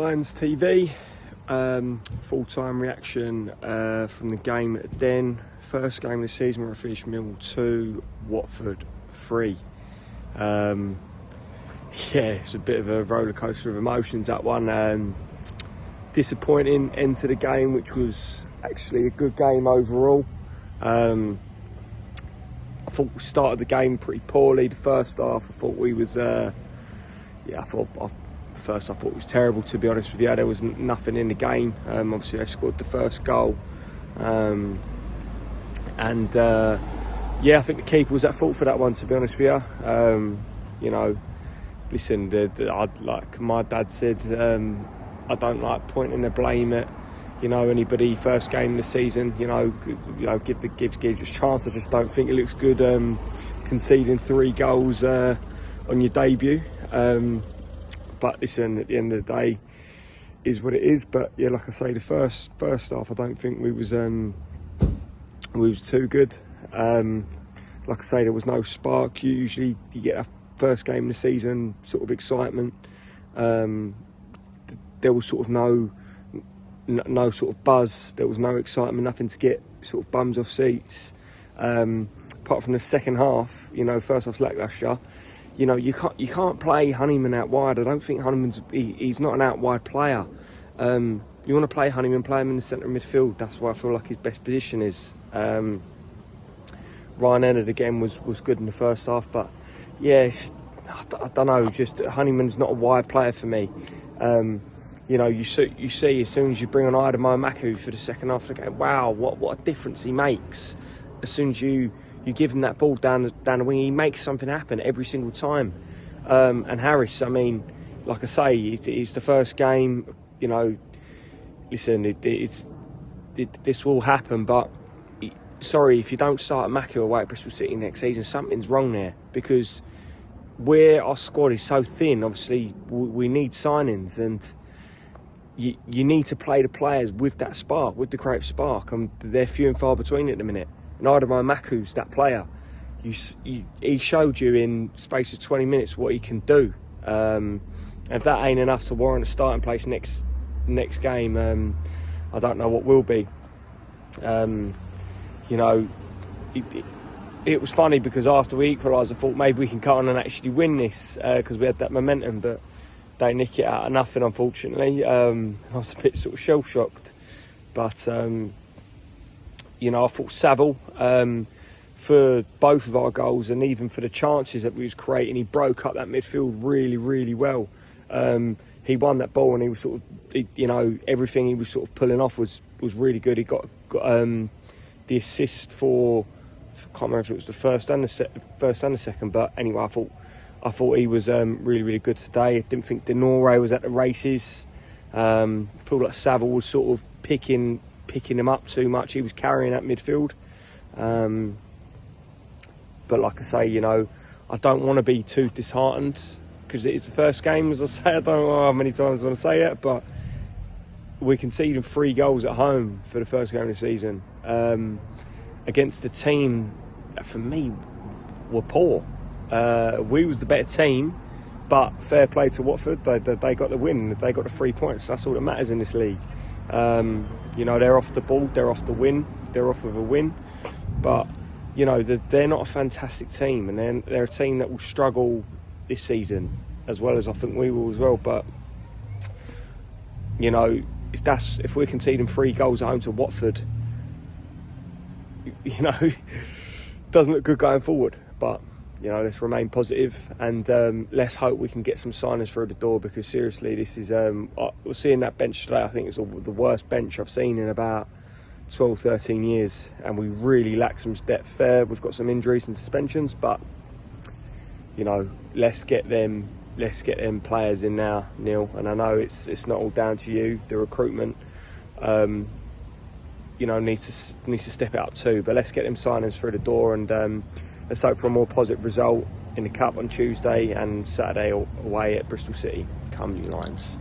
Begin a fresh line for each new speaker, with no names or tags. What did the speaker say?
Lions TV, full-time reaction from the game at Den. First game of the season where I finished Millwall 2, Watford 3. Yeah, it's a bit of a rollercoaster of emotions, that one. Disappointing end to the game, which was actually a good game overall. I thought we started the game pretty poorly. The first half, I thought we was, I thought it was terrible, to be honest with you. There was nothing in the game. Obviously, they scored the first goal, yeah, I think the keeper was at fault for that one, to be honest with you. You know, listen, like my dad said, I don't like pointing the blame at, you know, anybody. First game of the season, you know, give a chance. I just don't think it looks good conceding 3 goals on your debut. But listen, at the end of the day, is what it is. But yeah, like I say, the first half, I don't think we was too good. Like I say, there was no spark. Usually, you get a first game of the season sort of excitement. There was sort of no sort of buzz. There was no excitement, nothing to get sort of bums off seats. Apart from the second half, you know, first half's lacklustre. You know, you can't play Honeyman out wide. I don't think he's not an out wide player. You want to play Honeyman, play him in the centre of midfield. That's where I feel like his best position is. Ryan Ennard again was good in the first half, but yeah, I don't know. Just Honeyman's not a wide player for me. You know, you see as soon as you bring on Adamo Maku for the second half, you go, wow, what a difference he makes. As soon as you give him that ball down the wing, he makes something happen every single time. And Harris, I mean, like I say, it's the first game. You know, listen, this will happen, but sorry, if you don't start Maku away at Bristol City next season, something's wrong there, because where our squad is so thin, obviously we need signings, and you need to play the players with that spark, with the creative spark, and they're few and far between at the minute. And Adamo Maku's that player. He showed you in space of 20 minutes what he can do. And if that ain't enough to warrant a starting place next game, I don't know what will be. You know, it was funny because after we equalised, I thought maybe we can come on and actually win this, because we had that momentum, but they nick it out of nothing, unfortunately. I was a bit sort of shell-shocked. But, you know, I thought Saville, for both of our goals and even for the chances that we was creating, he broke up that midfield really, really well. He won that ball, and he was sort of, you know, everything he was sort of pulling off was really good. He got the assist for, I can't remember if it was the first and the second, but anyway, I thought he was really, really good today. I didn't think Denore was at the races. I feel like Saville was sort of picking him up too much. He was carrying that midfield. But like I say, you know, I don't want to be too disheartened, because it is the first game, as I say. I don't know how many times I want to say that, but we conceded 3 goals at home for the first game of the season, against a team that, for me, were poor. We was the better team, but fair play to Watford. They got the win. They got the 3 points. That's all that matters in this league. You know, they're off the ball. They're off the win. They're off with a win. But, you know, they're not a fantastic team, and they're a team that will struggle this season, as well as I think we will as well. But, you know, if we're conceding 3 goals at home to Watford, you know, doesn't look good going forward. But, you know, let's remain positive, and let's hope we can get some signings through the door, because seriously, this is, we're seeing that bench today. I think it's the worst bench I've seen in about 12, 13 years, and we really lack some depth there. We've got some injuries and suspensions, but, you know, let's get them players in now, Neil. And I know it's not all down to you. The recruitment, you know, needs to step it up too. But let's get them signings through the door, and let's hope for a more positive result in the Cup on Tuesday and Saturday away at Bristol City. Come you Lions.